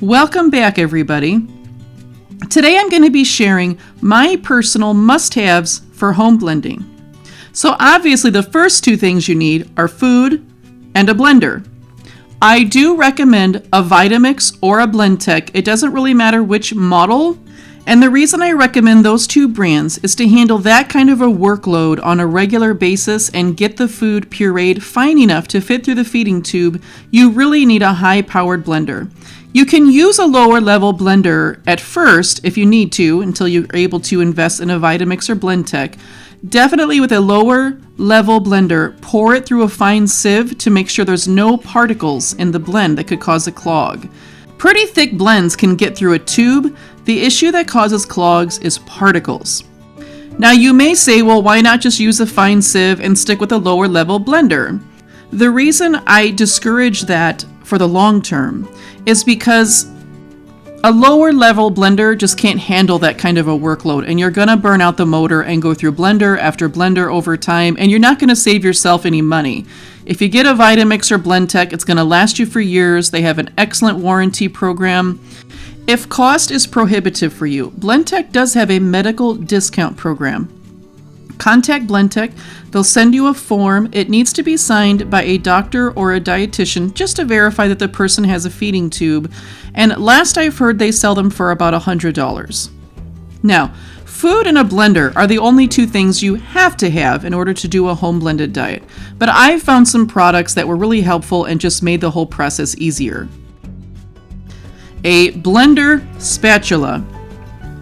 Welcome back, everybody. Today I'm going to be sharing my personal must-haves for home blending. So obviously the first two things you need are food and a blender. I do recommend a Vitamix or a Blendtec. It doesn't really matter which model. And the reason I recommend those two brands is to handle that kind of a workload on a regular basis and get the food pureed fine enough to fit through the feeding tube. You really need a high-powered blender. You can use a lower level blender at first if you need to until you're able to invest in a Vitamix or Blendtec. Definitely with a lower level blender, pour it through a fine sieve to make sure there's no particles in the blend that could cause a clog. Pretty thick blends can get through a tube. The issue that causes clogs is particles. Now you may say, well, why not just use a fine sieve and stick with a lower level blender? The reason I discourage that for the long term is because a lower level blender just can't handle that kind of a workload, and you're gonna burn out the motor and go through blender after blender over time, and you're not gonna save yourself any money. If you get a Vitamix or Blendtec, it's gonna last you for years. They have an excellent warranty program. If cost is prohibitive for you, Blendtec does have a medical discount program. Contact Blendtec. They'll send you a form. It needs to be signed by a doctor or a dietitian just to verify that the person has a feeding tube. And last I've heard, they sell them for about $100. Now, food and a blender are the only two things you have to have in order to do a home blended diet. But I've found some products that were really helpful and just made the whole process easier. A blender spatula.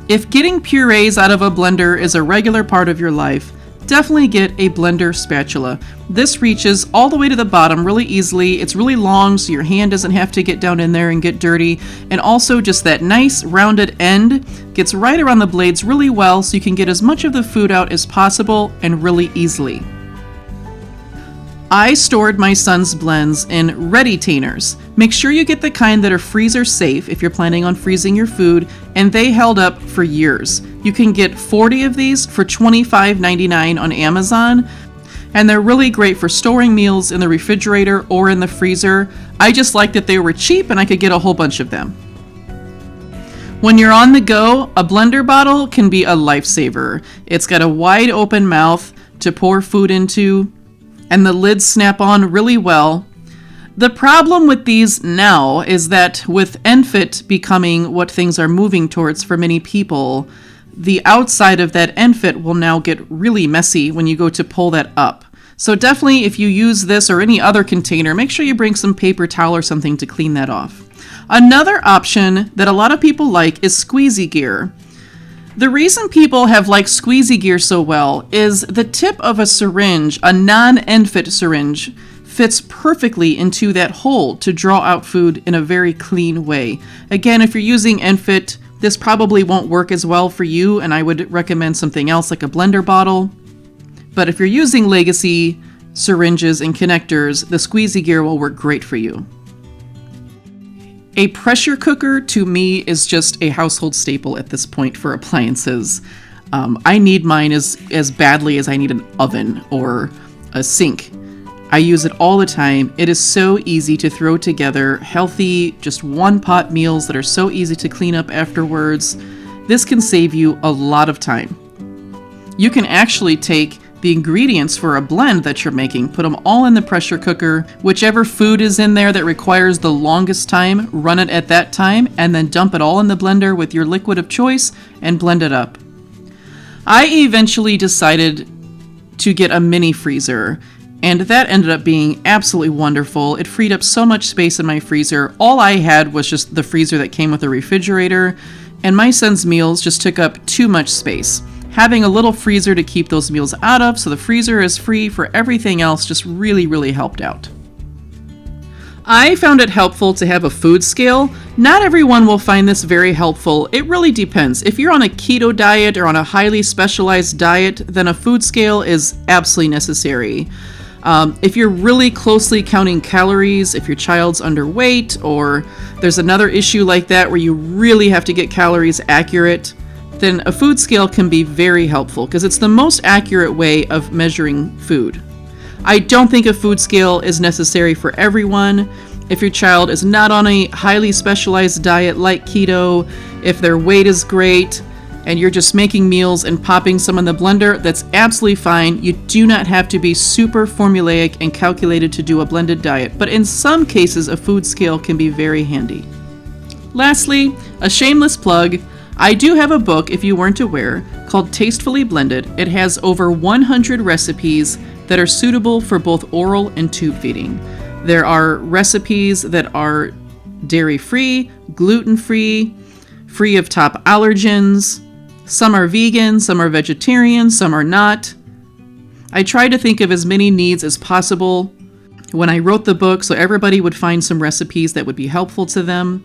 If getting purees out of a blender is a regular part of your life, definitely get a blender spatula. This reaches all the way to the bottom really easily. It's really long, so your hand doesn't have to get down in there and get dirty. And also just that nice rounded end gets right around the blades really well, so you can get as much of the food out as possible and really easily. I stored my son's blends in Blendertainers. Make sure you get the kind that are freezer safe if you're planning on freezing your food, and they held up for years. You can get 40 of these for $25.99 on Amazon, and they're really great for storing meals in the refrigerator or in the freezer. I just liked that they were cheap and I could get a whole bunch of them. When you're on the go, a blender bottle can be a lifesaver. It's got a wide open mouth to pour food into, and the lids snap on really well. The problem with these now is that with NFIT becoming what things are moving towards for many people, the outside of that NFIT will now get really messy when you go to pull that up. So definitely if you use this or any other container, make sure you bring some paper towel or something to clean that off. Another option that a lot of people like is squeezy gear. The reason people have liked squeezy gear so well is the tip of a syringe, a non-NFIT syringe, fits perfectly into that hole to draw out food in a very clean way. Again, if you're using NFIT, this probably won't work as well for you, and I would recommend something else like a blender bottle. But if you're using legacy syringes and connectors, the squeezy gear will work great for you. A pressure cooker, to me, is just a household staple at this point for appliances. I need mine as badly as I need an oven or a sink. I use it all the time. It is so easy to throw together healthy, just one-pot meals that are so easy to clean up afterwards. This can save you a lot of time. You can actually take the ingredients for a blend that you're making, put them all in the pressure cooker, whichever food is in there that requires the longest time, run it at that time, and then dump it all in the blender with your liquid of choice and blend it up. I eventually decided to get a mini freezer, and that ended up being absolutely wonderful. It freed up so much space in my freezer. All I had was just the freezer that came with a refrigerator, and my son's meals just took up too much space. Having a little freezer to keep those meals out of, so the freezer is free for everything else, just really, really helped out. I found it helpful to have a food scale. Not everyone will find this very helpful. It really depends. If you're on a keto diet or on a highly specialized diet, then a food scale is absolutely necessary. If you're really closely counting calories, if your child's underweight, or there's another issue like that where you really have to get calories accurate, then a food scale can be very helpful because it's the most accurate way of measuring food. I don't think a food scale is necessary for everyone. If your child is not on a highly specialized diet like keto, if their weight is great, and you're just making meals and popping some in the blender, that's absolutely fine. You do not have to be super formulaic and calculated to do a blended diet, but in some cases, a food scale can be very handy. Lastly, a shameless plug. I do have a book, if you weren't aware, called Tastefully Blended. It has over 100 recipes that are suitable for both oral and tube feeding. There are recipes that are dairy-free, gluten-free, free of top allergens. Some are vegan, some are vegetarian, some are not. I tried to think of as many needs as possible when I wrote the book so everybody would find some recipes that would be helpful to them.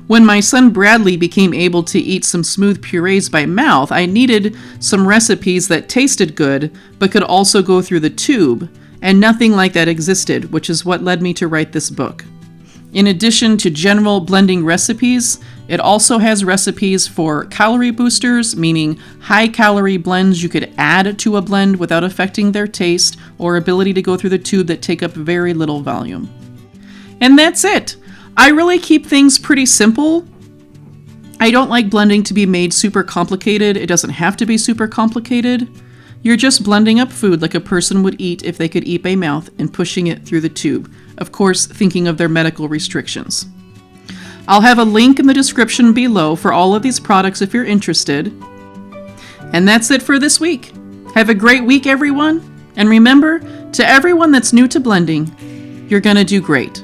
When my son Bradley became able to eat some smooth purees by mouth, I needed some recipes that tasted good but could also go through the tube, and nothing like that existed, which is what led me to write this book. In addition to general blending recipes, it also has recipes for calorie boosters, meaning high-calorie blends you could add to a blend without affecting their taste or ability to go through the tube that take up very little volume. And that's it! I really keep things pretty simple. I don't like blending to be made super complicated. It doesn't have to be super complicated. You're just blending up food like a person would eat if they could eat by mouth and pushing it through the tube. Of course, thinking of their medical restrictions. I'll have a link in the description below for all of these products if you're interested. And that's it for this week. Have a great week, everyone. And remember, to everyone that's new to blending, you're gonna do great.